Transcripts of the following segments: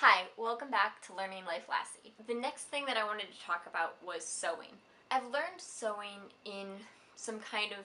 Hi, welcome back to Learning Life Lassie. The next thing that I wanted to talk about was sewing. I've learned sewing in some kind of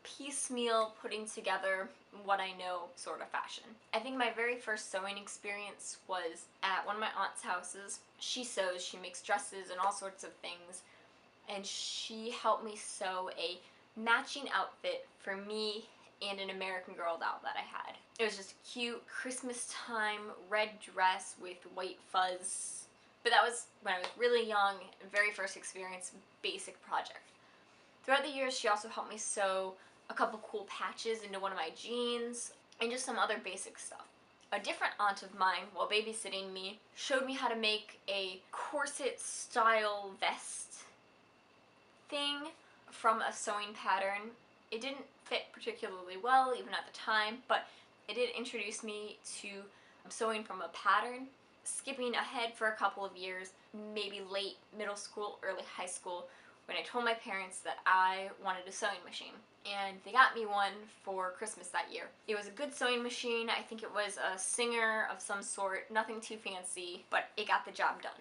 piecemeal, putting together what I know sort of fashion. I think my very first sewing experience was at one of my aunt's houses. She sews, she makes dresses and all sorts of things, and she helped me sew a matching outfit for me and an American Girl doll that I had. It was just a cute Christmas time red dress with white fuzz. But that was when I was really young, very first experience, basic project. Throughout the years, she also helped me sew a couple cool patches into one of my jeans and just some other basic stuff. A different aunt of mine, while babysitting me, showed me how to make a corset style vest thing from a sewing pattern. It didn't fit particularly well even at the time, but it did introduce me to sewing from a pattern. Skipping ahead for a couple of years, maybe late middle school, early high school, when I told my parents that I wanted a sewing machine. And they got me one for Christmas that year. It was a good sewing machine. I think it was a Singer of some sort, nothing too fancy, but it got the job done.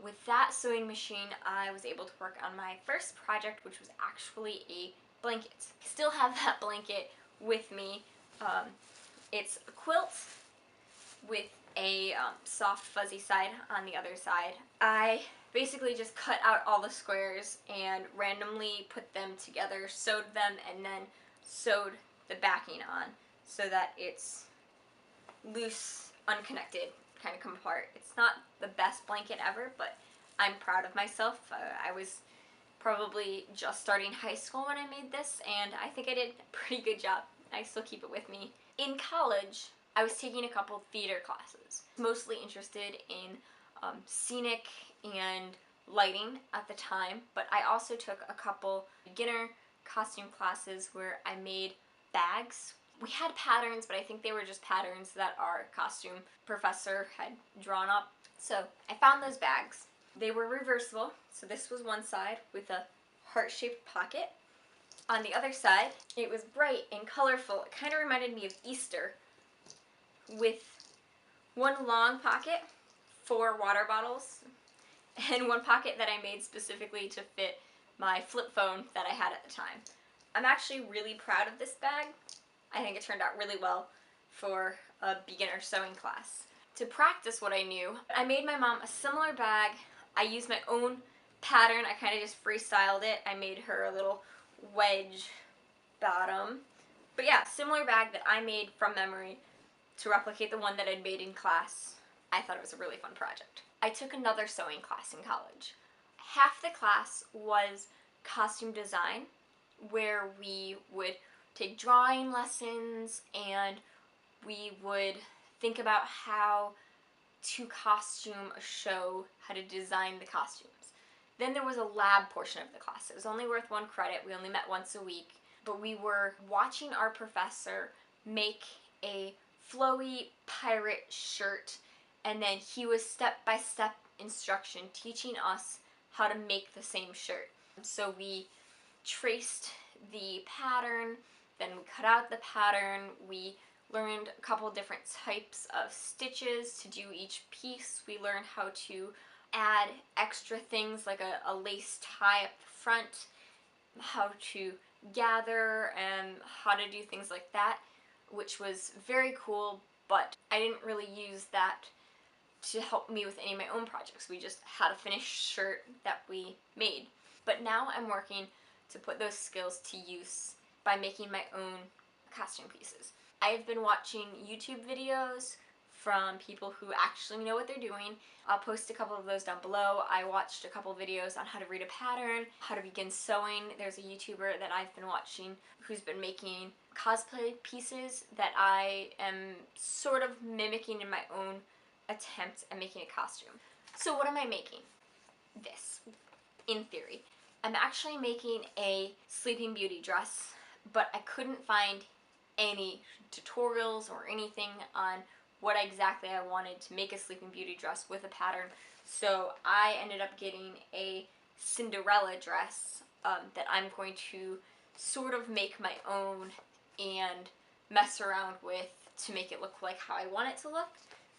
With that sewing machine, I was able to work on my first project, which was actually a blanket. I still have that blanket with me. It's a quilt with a soft fuzzy side on the other side. I basically just cut out all the squares and randomly put them together, sewed them, and then sewed the backing on so that it's loose, unconnected, kind of come apart. It's not the best blanket ever, but I'm proud of myself. I was probably just starting high school when I made this, and I think I did a pretty good job. I still keep it with me. In college, I was taking a couple theater classes, mostly interested in scenic and lighting at the time, but I also took a couple beginner costume classes where I made bags. We had patterns, but I think they were just patterns that our costume professor had drawn up. So I found those bags. They were reversible, so this was one side with a heart-shaped pocket. On the other side, it was bright and colorful. It kind of reminded me of Easter, with one long pocket for water bottles and one pocket that I made specifically to fit my flip phone that I had at the time. I'm actually really proud of this bag. I think it turned out really well for a beginner sewing class. To practice what I knew, I made my mom a similar bag. I used my own pattern. I kind of just freestyled it. I made her a little wedge bottom. But yeah, similar bag that I made from memory to replicate the one that I'd made in class. I thought it was a really fun project. I took another sewing class in college. Half the class was costume design, where we would take drawing lessons and we would think about how to costume a show, how to design the costumes. Then there was a lab portion of the class. It was only worth 1 credit. We only met once a week, but we were watching our professor make a flowy pirate shirt, and then he was step-by-step instruction teaching us how to make the same shirt. So we traced the pattern, then we cut out the pattern, we learned a couple different types of stitches to do each piece. We learned how to add extra things like a lace tie up the front, how to gather, and how to do things like that, which was very cool, but I didn't really use that to help me with any of my own projects. We just had a finished shirt that we made. But now I'm working to put those skills to use by making my own costume pieces. I've been watching YouTube videos from people who actually know what they're doing. I'll post a couple of those down below. I watched a couple videos on how to read a pattern, how to begin sewing. There's a YouTuber that I've been watching who's been making cosplay pieces that I am sort of mimicking in my own attempt at making a costume. So what am I making? This, in theory. I'm actually making a Sleeping Beauty dress, but I couldn't find any tutorials or anything on what exactly I wanted to make a Sleeping Beauty dress with a pattern. So I ended up getting a Cinderella dress that I'm going to sort of make my own and mess around with to make it look like how I want it to look.